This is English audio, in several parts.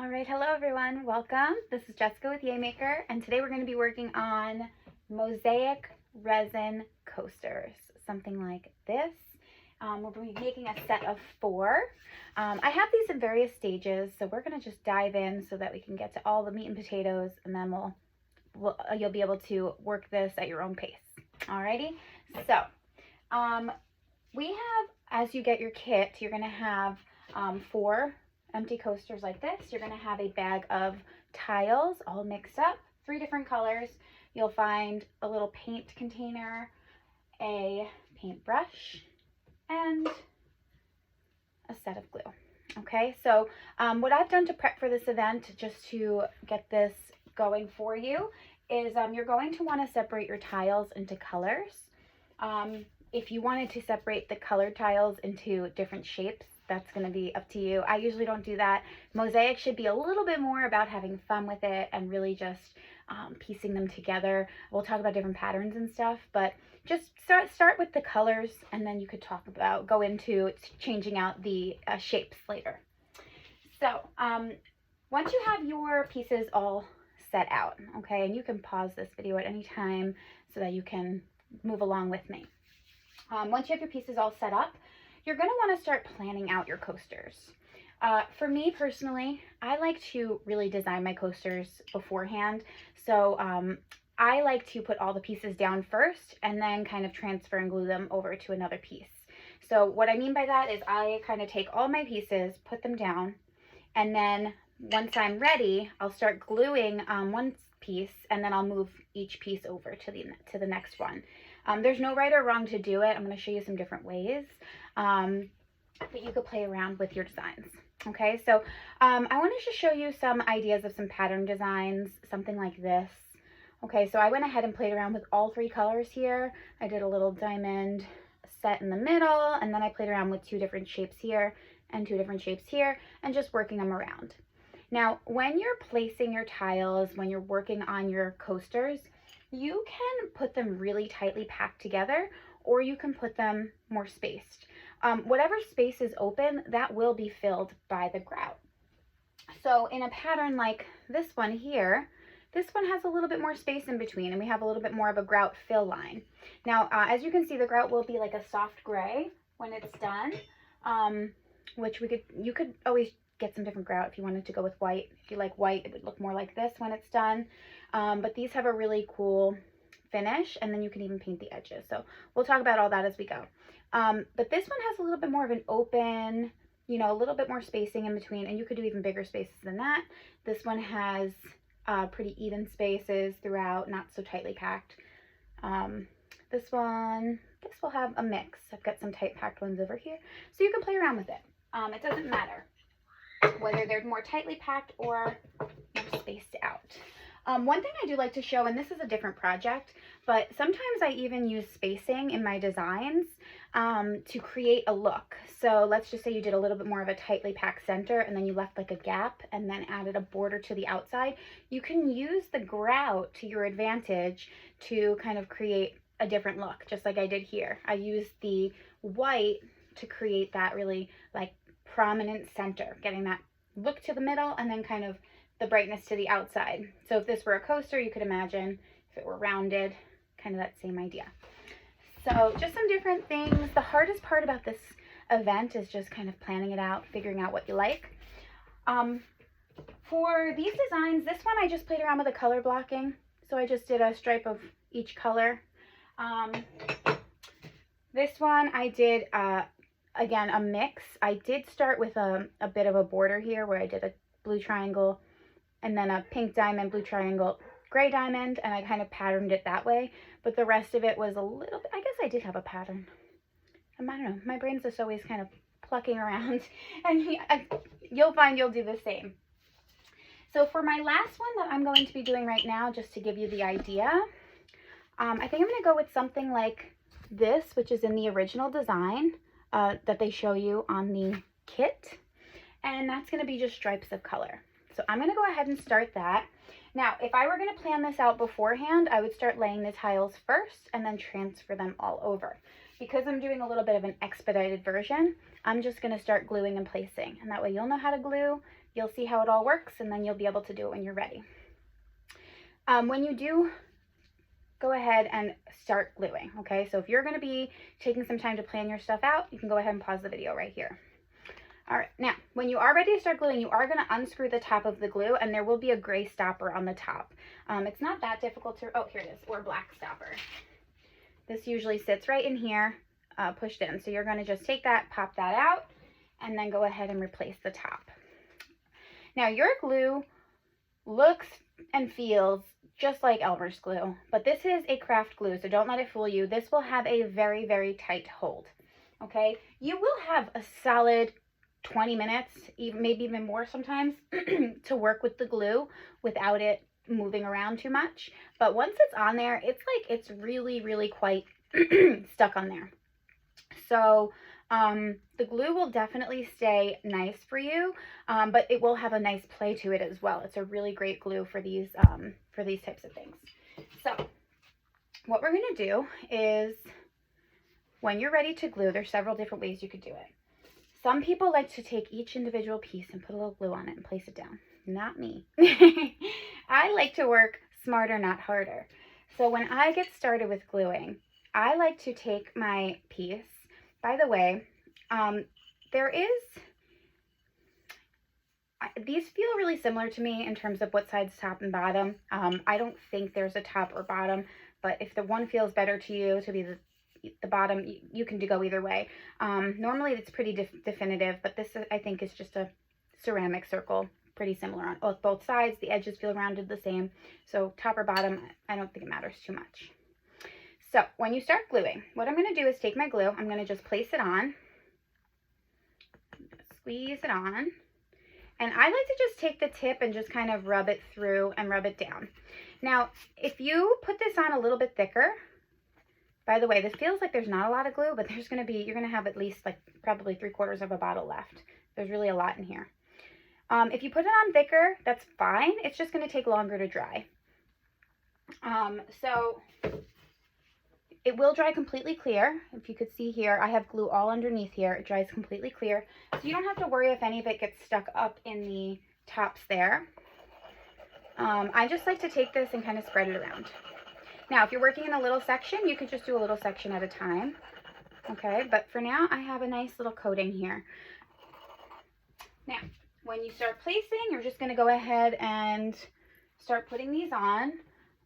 All right, hello everyone, welcome. This is Jessica with Yaymaker, and today we're going to be working on mosaic resin coasters, something like this. We'll be making a set of 4. I have these in various stages, so we're going to just dive in so that we can get to all the meat and potatoes, and then you'll be able to work this at your own pace. Alrighty, so we have, as you get your kit, you're going to have 4 empty coasters like this. You're going to have a bag of tiles all mixed up, 3 different colors. You'll find a little paint container, a paintbrush, and a set of glue. Okay, so what I've done to prep for this event, just to get this going for you, is you're going to want to separate your tiles into colors. If you wanted to separate the colored tiles into different shapes, that's going to be up to you. I usually don't do that. Mosaic should be a little bit more about having fun with it and really just piecing them together. We'll talk about different patterns and stuff, but just start with the colors, and then you could go into changing out the shapes later. So once you have your pieces all set out, okay, and you can pause this video at any time so that you can move along with me. Once you have your pieces all set up, you're going to want to start planning out your coasters. For me personally, I like to really design my coasters beforehand. So I like to put all the pieces down first and then kind of transfer and glue them over to another piece. So what I mean by that is I kind of take all my pieces, put them down, and then once I'm ready, I'll start gluing one piece, and then I'll move each piece over to the next one. There's no right or wrong to do it. I'm going to show you some different ways, but you could play around with your designs. Okay, so I wanted to show you some ideas of some pattern designs, something like this. Okay, so I went ahead and played around with all 3 colors here. I did a little diamond set in the middle, and then I played around with 2 different shapes here and 2 different shapes here, and just working them around. Now, when you're placing your tiles, when you're working on your coasters, you can put them really tightly packed together, or you can put them more spaced. Whatever space is open, that will be filled by the grout. So in a pattern like this one here, this one has a little bit more space in between, and we have a little bit more of a grout fill line. Now, as you can see, the grout will be like a soft gray when it's done, which you could always get some different grout if you wanted to go with white. If you like white, it would look more like this when it's done. But these have a really cool finish, and then you can even paint the edges. So we'll talk about all that as we go. But this one has a little bit more of an open, a little bit more spacing in between, and you could do even bigger spaces than that. This one has pretty even spaces throughout, not so tightly packed. This one, I guess we'll have a mix. I've got some tight packed ones over here, so you can play around with it. It doesn't matter whether they're more tightly packed or more spaced out. One thing I do like to show, and this is a different project, but sometimes I even use spacing in my designs to create a look. So let's just say you did a little bit more of a tightly packed center, and then you left like a gap and then added a border to the outside. You can use the grout to your advantage to kind of create a different look, just like I did here. I used the white to create that really like prominent center, getting that look to the middle and then kind of the brightness to the outside. So if this were a coaster, you could imagine if it were rounded, kind of that same idea. So just some different things. The hardest part about this event is just kind of planning it out, figuring out what you like. For these designs, this one I just played around with the color blocking. So I just did a stripe of each color. This one I did, again, a mix. I did start with a bit of a border here where I did a blue triangle and then a pink diamond, blue triangle, gray diamond, and I kind of patterned it that way. But the rest of it was a little bit, I guess I did have a pattern. I don't know, my brain's just always kind of plucking around, and you'll find you'll do the same. So for my last one that I'm going to be doing right now, just to give you the idea, I think I'm going to go with something like this, which is in the original design that they show you on the kit, and that's going to be just stripes of color. So I'm going to go ahead and start that. Now, if I were going to plan this out beforehand, I would start laying the tiles first and then transfer them all over. because I'm doing a little bit of an expedited version, I'm just going to start gluing and placing. And that way you'll know how to glue, you'll see how it all works, and then you'll be able to do it when you're ready. When you do, go ahead and start gluing, okay? So if you're going to be taking some time to plan your stuff out, you can go ahead and pause the video right here. All right, now, when you are ready to start gluing, you are going to unscrew the top of the glue, and there will be a gray stopper on the top. It's not that difficult to, oh, here it is, or black stopper. This usually sits right in here, pushed in. So you're going to just take that, pop that out, and then go ahead and replace the top. Now, your glue looks and feels just like Elmer's glue, but this is a craft glue, so don't let it fool you. This will have a very, very tight hold, okay? You will have a solid 20 minutes, even maybe even more sometimes, to work with the glue without it moving around too much. But once it's on there, it's really, really quite stuck on there. So the glue will definitely stay nice for you, but it will have a nice play to it as well. It's a really great glue for these types of things. So what we're going to do is, when you're ready to glue, there's several different ways you could do it. Some people like to take each individual piece and put a little glue on it and place it down. Not me. I like to work smarter, not harder. So when I get started with gluing, I like to take my piece. By the way, these feel really similar to me in terms of what side's top and bottom. I don't think there's a top or bottom, but if the one feels better to you to be the bottom, you can go either way. Normally it's pretty definitive, but this I think is just a ceramic circle, pretty similar on both sides. The edges feel rounded the same, so top or bottom, I don't think it matters too much. So when you start gluing, what I'm going to do is take my glue, I'm going to just place it on, squeeze it on, and I like to just take the tip and just kind of rub it through and rub it down. Now, if you put this on a little bit thicker, by the way, this feels like there's not a lot of glue, but you're going to have at least like probably 3/4 of a bottle left. There's really a lot in here. If you put it on thicker, that's fine. It's just going to take longer to dry. So it will dry completely clear. If you could see here, I have glue all underneath here. It dries completely clear. So you don't have to worry if any of it gets stuck up in the tops there. I just like to take this and kind of spread it around. Now, if you're working in a little section, you could just do a little section at a time. Okay, but for now, I have a nice little coating here. Now, when you start placing, you're just going to go ahead and start putting these on.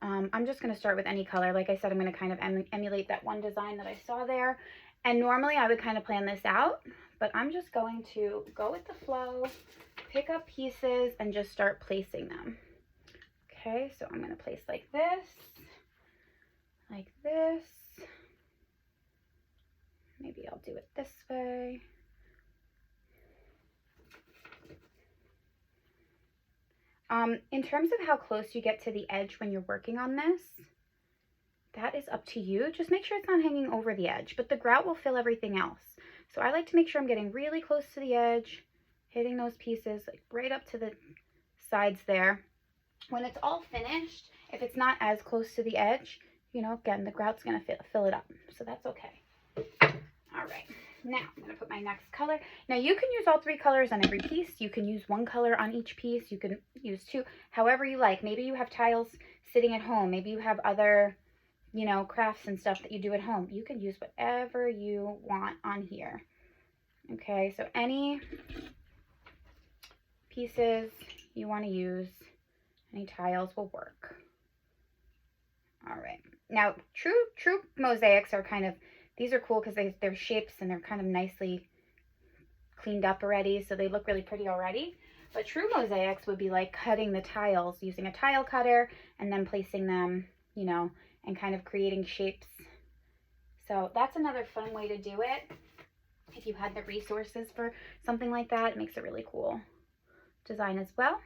I'm just going to start with any color. Like I said, I'm going to kind of emulate that one design that I saw there. And normally I would kind of plan this out, but I'm just going to go with the flow, pick up pieces, and just start placing them. Okay, so I'm going to place like this, like this. Maybe I'll do it this way. In terms of how close you get to the edge when you're working on this, that is up to you. Just make sure it's not hanging over the edge, but the grout will fill everything else. So I like to make sure I'm getting really close to the edge, hitting those pieces like right up to the sides there. When it's all finished, if it's not as close to the edge, you know, again, the grout's going to fill it up. So that's okay. All right. Now, I'm going to put my next color. Now, you can use all 3 colors on every piece. You can use 1 color on each piece. You can use 2, however you like. Maybe you have tiles sitting at home. Maybe you have other, you know, crafts and stuff that you do at home. You can use whatever you want on here. Okay, so any pieces you want to use, any tiles will work. All right. Now, true mosaics are kind of, these are cool because they're shapes and they're kind of nicely cleaned up already, so they look really pretty already. But true mosaics would be like cutting the tiles using a tile cutter and then placing them, you know, and kind of creating shapes. So that's another fun way to do it. If you had the resources for something like that, it makes a really cool design as well.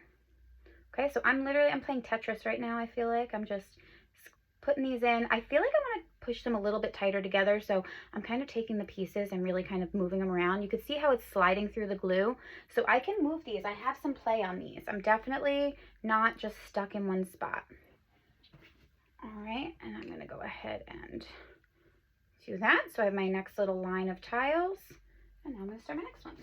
Okay, so I'm playing Tetris right now. I feel like I'm just putting these in. I feel like I want to push them a little bit tighter together, so I'm kind of taking the pieces and really kind of moving them around. You can see how it's sliding through the glue, so I can move these. I have some play on these. I'm definitely not just stuck in one spot. All right, and I'm going to go ahead and do that. So I have my next little line of tiles, and now I'm going to start my next one.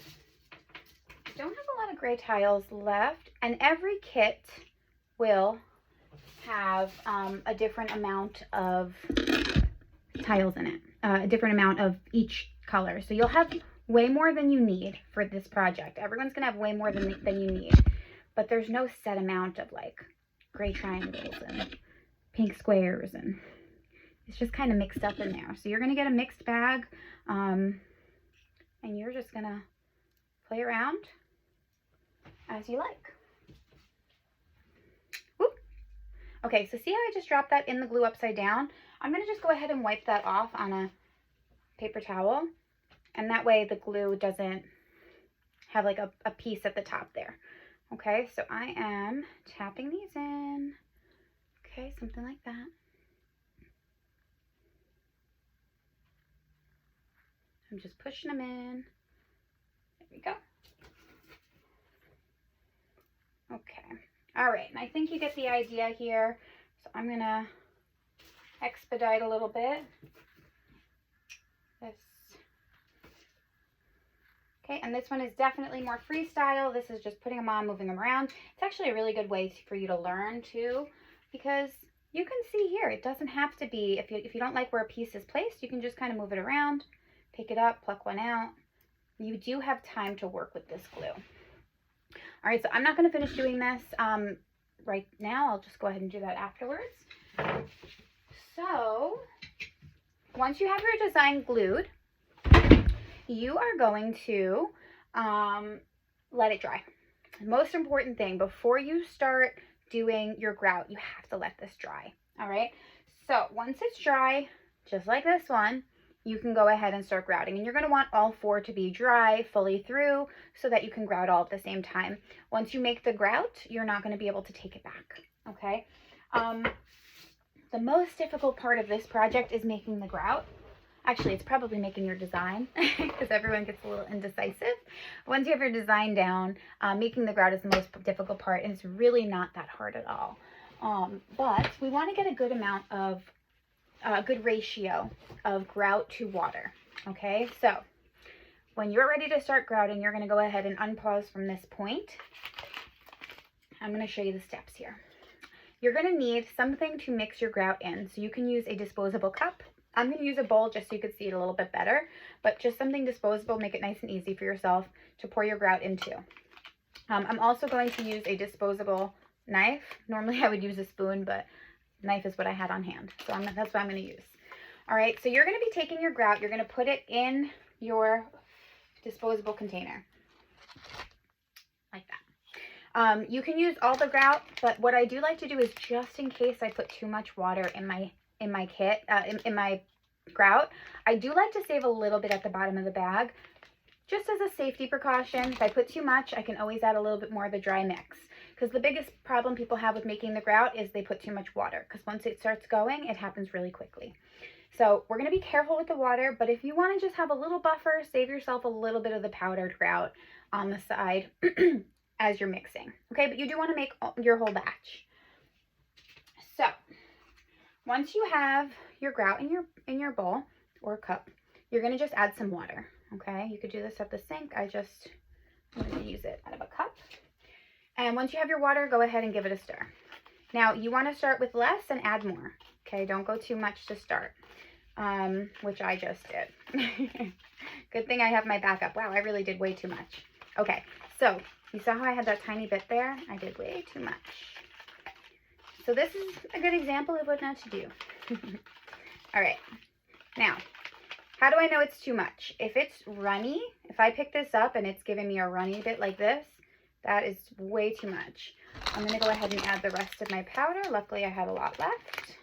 I don't have a lot of gray tiles left, and every kit will have a different amount of tiles in it, a different amount of each color. So you'll have way more than you need for this project. Everyone's going to have way more than you need, but there's no set amount of like gray triangles and pink squares, and it's just kind of mixed up in there. So you're going to get a mixed bag, and you're just going to play around as you like. Whoop. Okay, so see how I just dropped that in the glue upside down? I'm going to just go ahead and wipe that off on a paper towel, and that way the glue doesn't have like a piece at the top there. Okay, so I am tapping these in. Okay, something like that. I'm just pushing them in. There we go. Okay. All right, and I think you get the idea here. So I'm going to expedite a little bit. Okay, and this one is definitely more freestyle. This is just putting them on, moving them around. It's actually a really good way for you to learn too, because you can see here, it doesn't have to be, if you don't like where a piece is placed, you can just kind of move it around, pick it up, pluck one out. You do have time to work with this glue. All right, so I'm not going to finish doing this right now. I'll just go ahead and do that afterwards. So once you have your design glued, you are going to let it dry. The most important thing, before you start doing your grout, you have to let this dry. All right, so once it's dry, just like this one, you can go ahead and start grouting, and you're going to want all four to be dry fully through so that you can grout all at the same time. Once you make the grout, you're not going to be able to take it back. Okay, the most difficult part of this project is making the grout. Actually, it's probably making your design, because everyone gets a little indecisive. Once you have your design down, making the grout is the most difficult part, and it's really not that hard at all. But we want to get a good amount of, a good ratio of grout to water. Okay, so when you're ready to start grouting, you're going to go ahead and unpause from this point. I'm going to show you the steps here. You're going to need something to mix your grout in, so you can use a disposable cup. I'm going to use a bowl just so you could see it a little bit better, but just something disposable, make it nice and easy for yourself to pour your grout into. I'm also going to use a disposable knife. Normally I would use a spoon, but knife is what I had on hand, so that's what I'm going to use. All right, so you're going to be taking your grout, you're going to put it in your disposable container, like that. You can use all the grout, but what I do like to do is, just in case I put too much water in my kit, in my grout, I do like to save a little bit at the bottom of the bag, just as a safety precaution. If I put too much, I can always add a little bit more of the dry mix, because the biggest problem people have with making the grout is they put too much water, because once it starts going, it happens really quickly. So we're going to be careful with the water, but if you want to just have a little buffer, save yourself a little bit of the powdered grout on the side as you're mixing. Okay, but you do want to make your whole batch. So once you have your grout in your bowl or cup, you're going to just add some water. Okay, you could do this at the sink. I'm going to use it out of a cup. And once you have your water, go ahead and give it a stir. Now, you want to start with less and add more. Okay, don't go too much to start, which I just did. Good thing I have my backup. Wow, I really did way too much. Okay, so you saw how I had that tiny bit there? I did way too much. So this is a good example of what not to do. All right, now, how do I know it's too much? If it's runny, if I pick this up and it's giving me a runny bit like this, that is way too much. I'm going to go ahead and add the rest of my powder. Luckily, I had a lot left.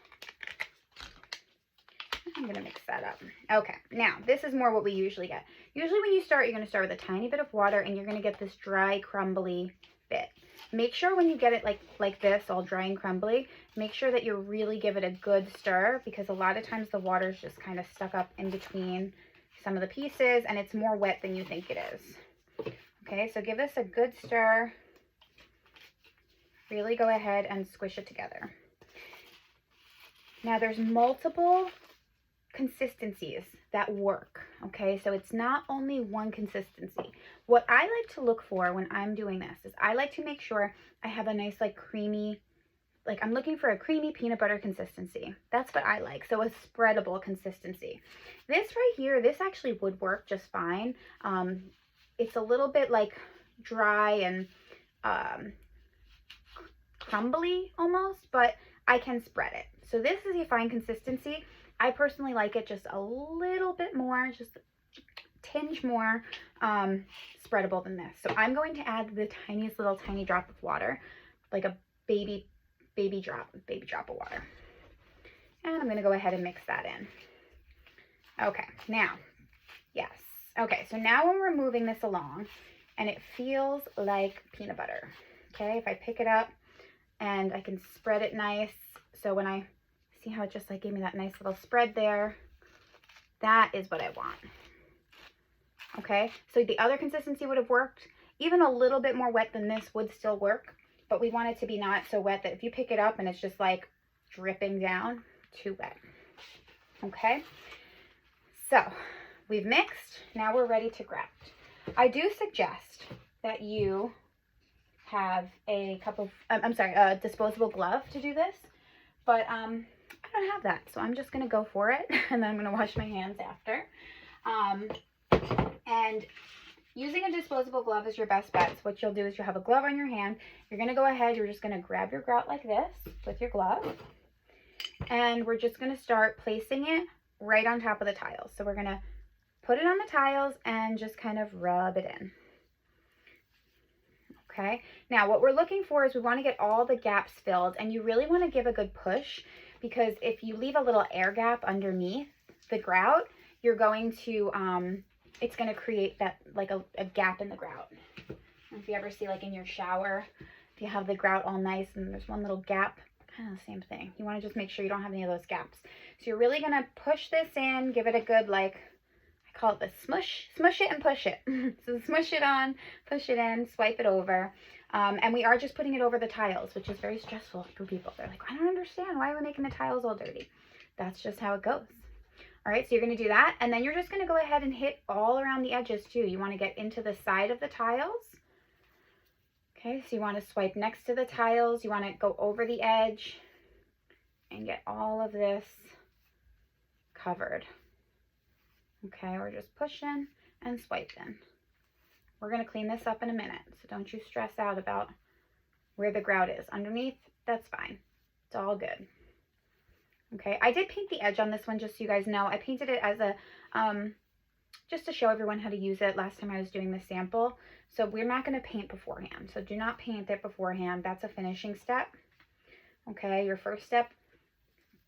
I'm going to mix that up. Okay, now, this is more what we usually get. Usually when you start, you're going to start with a tiny bit of water, and you're going to get this dry, crumbly bit. Make sure when you get it like this, all dry and crumbly, make sure that you really give it a good stir, because a lot of times the water is just kind of stuck up in between some of the pieces, and it's more wet than you think it is. Okay, so give this a good stir. Really go ahead and squish it together. Now, there's multiple consistencies that work, okay? So it's not only one consistency. What I like to look for when I'm doing this is I like to make sure I have a nice like creamy, like I'm looking for a creamy peanut butter consistency. That's what I like. So a spreadable consistency. This right here, this actually would work just fine. It's a little bit like dry and crumbly almost, but I can spread it. So this is a fine consistency. I personally like it just a little bit more, just a tinge more spreadable than this. So I'm going to add the tiniest little tiny drop of water, like a baby drop of water. And I'm going to go ahead and mix that in. Okay, now, yes. Okay, so now when we're moving this along, and it feels like peanut butter, okay? If I pick it up and I can spread it nice, so when I see how it just like gave me that nice little spread there, that is what I want. Okay, so the other consistency would have worked. Even a little bit more wet than this would still work, but we want it to be not so wet that if you pick it up and it's just like dripping down, too wet. Okay, so we've mixed. Now we're ready to grout. I do suggest that you have a disposable glove to do this, but I don't have that, so I'm just gonna go for it, and then I'm gonna wash my hands after. And using a disposable glove is your best bet. So what you'll do is you'll have a glove on your hand. You're gonna go ahead, you're just gonna grab your grout like this with your glove, and we're just gonna start placing it right on top of the tiles. So we're gonna put it on the tiles and just kind of rub it in. Okay, now what we're looking for is we want to get all the gaps filled, and you really want to give a good push, because if you leave a little air gap underneath the grout, you're going to, it's going to create that like a gap in the grout. If you ever see like in your shower, if you have the grout all nice and there's one little gap, kind of the same thing. You want to just make sure you don't have any of those gaps. So you're really going to push this in, give it a good like, call it the smush it and push it. So smush it on, push it in, swipe it over. And we are just putting it over the tiles, which is very stressful for people. They're like, I don't understand. Why are we making the tiles all dirty? That's just how it goes. All right, so you're going to do that. And then you're just going to go ahead and hit all around the edges too. You want to get into the side of the tiles. Okay, so you want to swipe next to the tiles. You want to go over the edge and get all of this covered. Okay, we're just pushing and swiping. We're going to clean this up in a minute, so don't you stress out about where the grout is. Underneath, that's fine. It's all good. Okay, I did paint the edge on this one just so you guys know. I painted it as a, just to show everyone how to use it last time I was doing the sample. So we're not going to paint beforehand. So do not paint it beforehand. That's a finishing step. Okay, your first step,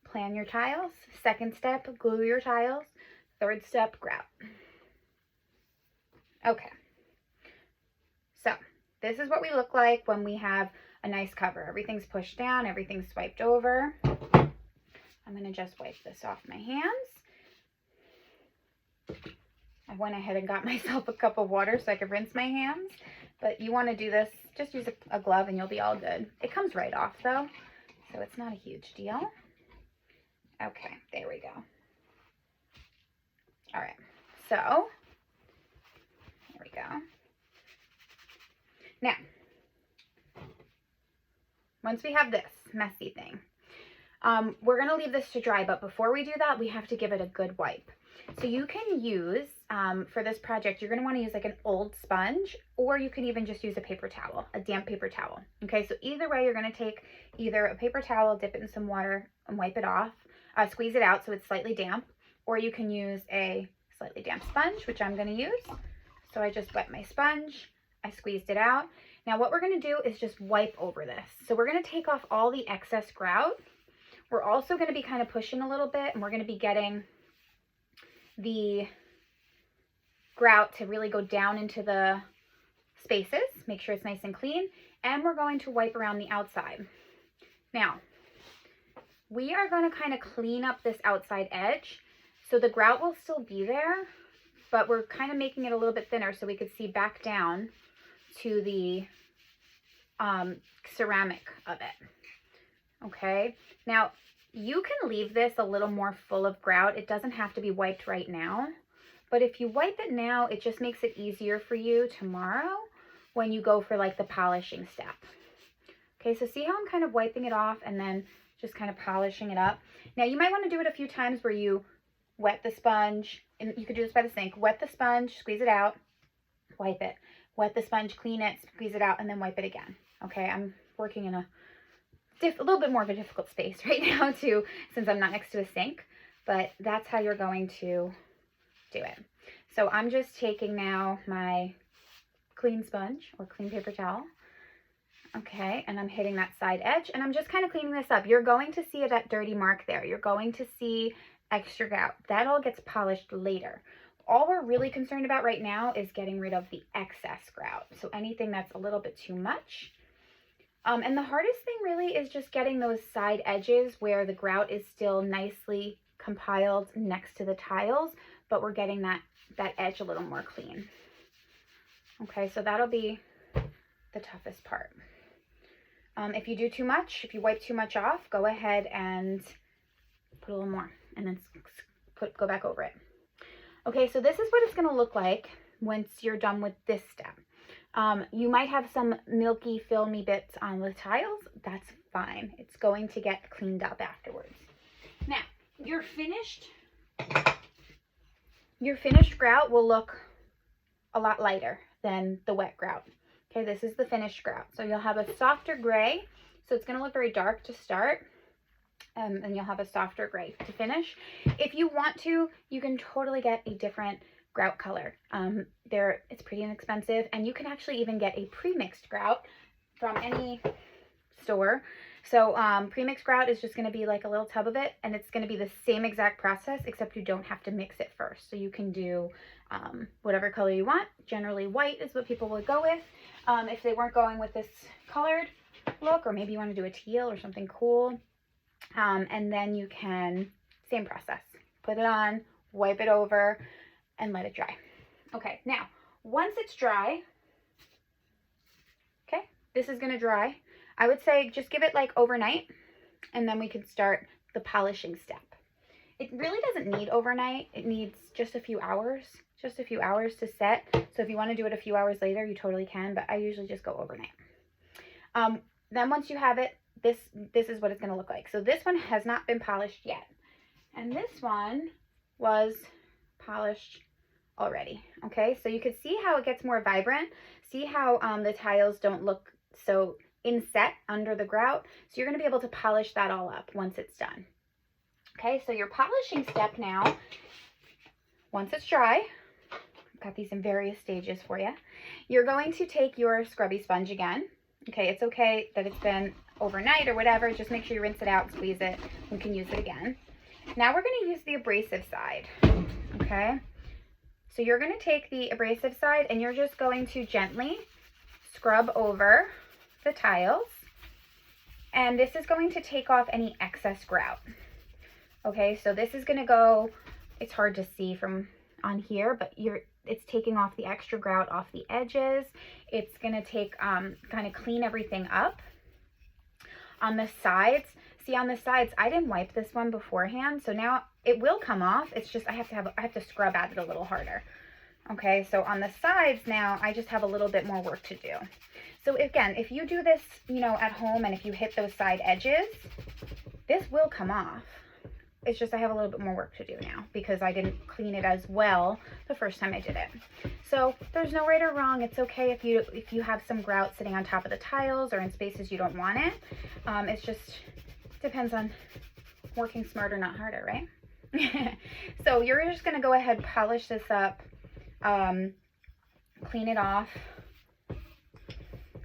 plan your tiles. Second step, glue your tiles. Third step, grout. Okay, so this is what we look like when we have a nice cover. Everything's pushed down, everything's swiped over. I'm going to just wipe this off my hands. I went ahead and got myself a cup of water so I could rinse my hands, but you want to do this, just use a glove and you'll be all good. It comes right off though, so it's not a huge deal. Okay, there we go. All right, so there we go. Now, once we have this messy thing, we're going to leave this to dry, but before we do that, we have to give it a good wipe. So you can use, for this project, you're going to want to use like an old sponge, or you can even just use a paper towel, a damp paper towel. Okay, so either way, you're going to take either a paper towel, dip it in some water, and wipe it off, squeeze it out so it's slightly damp, or you can use a slightly damp sponge, which I'm going to use. So I just wet my sponge, I squeezed it out. Now what we're going to do is just wipe over this. So we're going to take off all the excess grout. We're also going to be kind of pushing a little bit, and we're going to be getting the grout to really go down into the spaces. Make sure it's nice and clean. And we're going to wipe around the outside. Now, we are going to kind of clean up this outside edge. So the grout will still be there, but we're kind of making it a little bit thinner so we could see back down to the ceramic of it. Okay, now You can leave this a little more full of grout. It doesn't have to be wiped right now, but if you wipe it now, it just makes it easier for you tomorrow when you go for like the polishing step. Okay, so see how I'm kind of wiping it off and then just kind of polishing it up. Now you might want to do it a few times where you wet the sponge, and you could do this by the sink. Wet the sponge, squeeze it out, wipe it. Wet the sponge, clean it, squeeze it out, and then wipe it again. Okay, I'm working in a little bit more of a difficult space right now too, since I'm not next to a sink, but that's how you're going to do it. So I'm just taking now my clean sponge or clean paper towel, okay, and I'm hitting that side edge, and I'm just kind of cleaning this up. You're going to see that dirty mark there. You're going to see extra grout. That all gets polished later. All we're really concerned about right now is getting rid of the excess grout. So anything that's a little bit too much. And the hardest thing really is just getting those side edges where the grout is still nicely compiled next to the tiles, but we're getting that edge a little more clean. Okay, so that'll be the toughest part. If you do too much, if you wipe too much off, go ahead and put a little more and then go back over it. Okay, so this is what it's going to look like once you're done with this step. You might have some milky, filmy bits on the tiles. That's fine. It's going to get cleaned up afterwards. Now, your finished grout will look a lot lighter than the wet grout. Okay, this is the finished grout. So you'll have a softer gray. So it's going to look very dark to start. And you'll have a softer gray to finish. If you want to, you can totally get a different grout color. It's pretty inexpensive, and you can actually even get a pre-mixed grout from any store. So pre-mixed grout is just going to be like a little tub of it, and it's going to be the same exact process, except you don't have to mix it first. So you can do whatever color you want. Generally white is what people would go with. If they weren't going with this colored look, or maybe you want to do a teal or something cool. And then you can, same process, put it on, wipe it over, and let it dry. Okay, now, once it's dry, okay, this is going to dry. I would say just give it like overnight, and then we can start the polishing step. It really doesn't need overnight. It needs just a few hours to set. So if you want to do it a few hours later, you totally can, but I usually just go overnight. Then once you have it, this is what it's going to look like. So this one has not been polished yet. And this one was polished already. Okay, so you can see how it gets more vibrant. See how the tiles don't look so inset under the grout. So you're going to be able to polish that all up once it's done. Okay, so your polishing step now, once it's dry, I've got these in various stages for you. You're going to take your scrubby sponge again. Okay, it's okay that it's been overnight or whatever. Just make sure you rinse it out, squeeze it. We can use it again. Now we're going to use the abrasive side. Okay, so you're going to take the abrasive side and you're just going to gently scrub over the tiles. And this is going to take off any excess grout. Okay, so this is going to go, it's hard to see from on here, but it's taking off the extra grout off the edges. It's going to take, kind of clean everything up. On the sides, see on the sides, I didn't wipe this one beforehand, so now it will come off. It's just I have to scrub at it a little harder. Okay, so on the sides now, I just have a little bit more work to do. So again, if you do this, you know, at home, and if you hit those side edges, this will come off. It's just I have a little bit more work to do now because I didn't clean it as well the first time I did it. So there's no right or wrong. It's okay if you have some grout sitting on top of the tiles or in spaces you don't want it. It's just depends on working smarter, not harder, right? So you're just going to go ahead, polish this up, clean it off.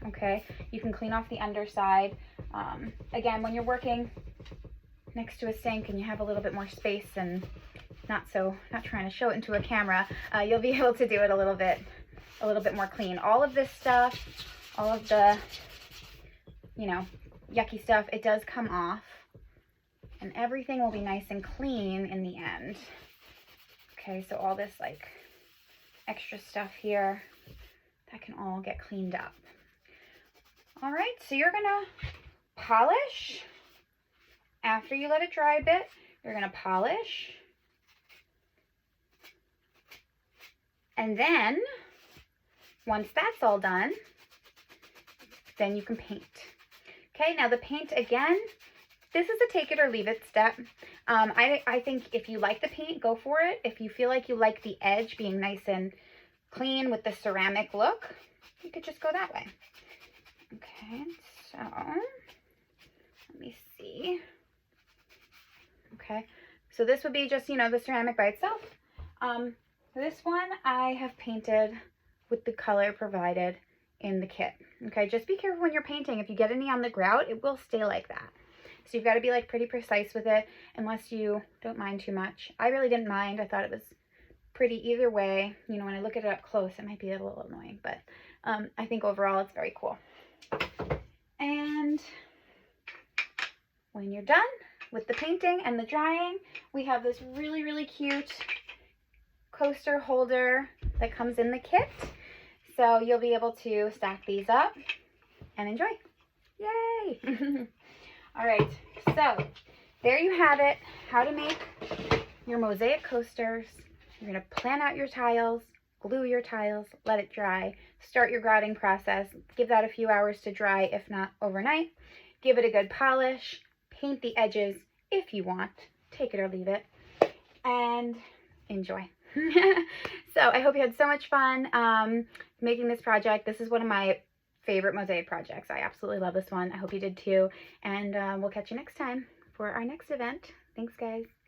Okay, you can clean off the underside. Again, when you're working next to a sink and you have a little bit more space and not trying to show it into a camera, you'll be able to do it a little bit more clean. All of this stuff, all of the, you know, yucky stuff, it does come off, and everything will be nice and clean in the end. Okay, so all this like extra stuff here, that can all get cleaned up. All right, so you're gonna polish after you let it dry a bit, you're going to polish. And then, once that's all done, then you can paint. Okay, now the paint, again, this is a take it or leave it step. I think if you like the paint, go for it. If you feel like you like the edge being nice and clean with the ceramic look, you could just go that way. Okay, so let me see. Okay, so this would be just, you know, the ceramic by itself. This one I have painted with the color provided in the kit. Okay, just be careful when you're painting. If you get any on the grout, it will stay like that. So you've got to be like pretty precise with it, unless you don't mind too much. I really didn't mind. I thought it was pretty either way. You know, when I look at it up close, it might be a little annoying, but I think overall it's very cool. And when you're done with the painting and the drying, we have this really, really cute coaster holder that comes in the kit. So you'll be able to stack these up and enjoy. Yay! All right, so there you have it, how to make your mosaic coasters. You're gonna plan out your tiles, glue your tiles, let it dry, start your grouting process, give that a few hours to dry, if not overnight. Give it a good polish, paint the edges if you want, take it or leave it, and enjoy. So I hope you had so much fun making this project. This is one of my favorite mosaic projects. I absolutely love this one. I hope you did too. And we'll catch you next time for our next event. Thanks, guys.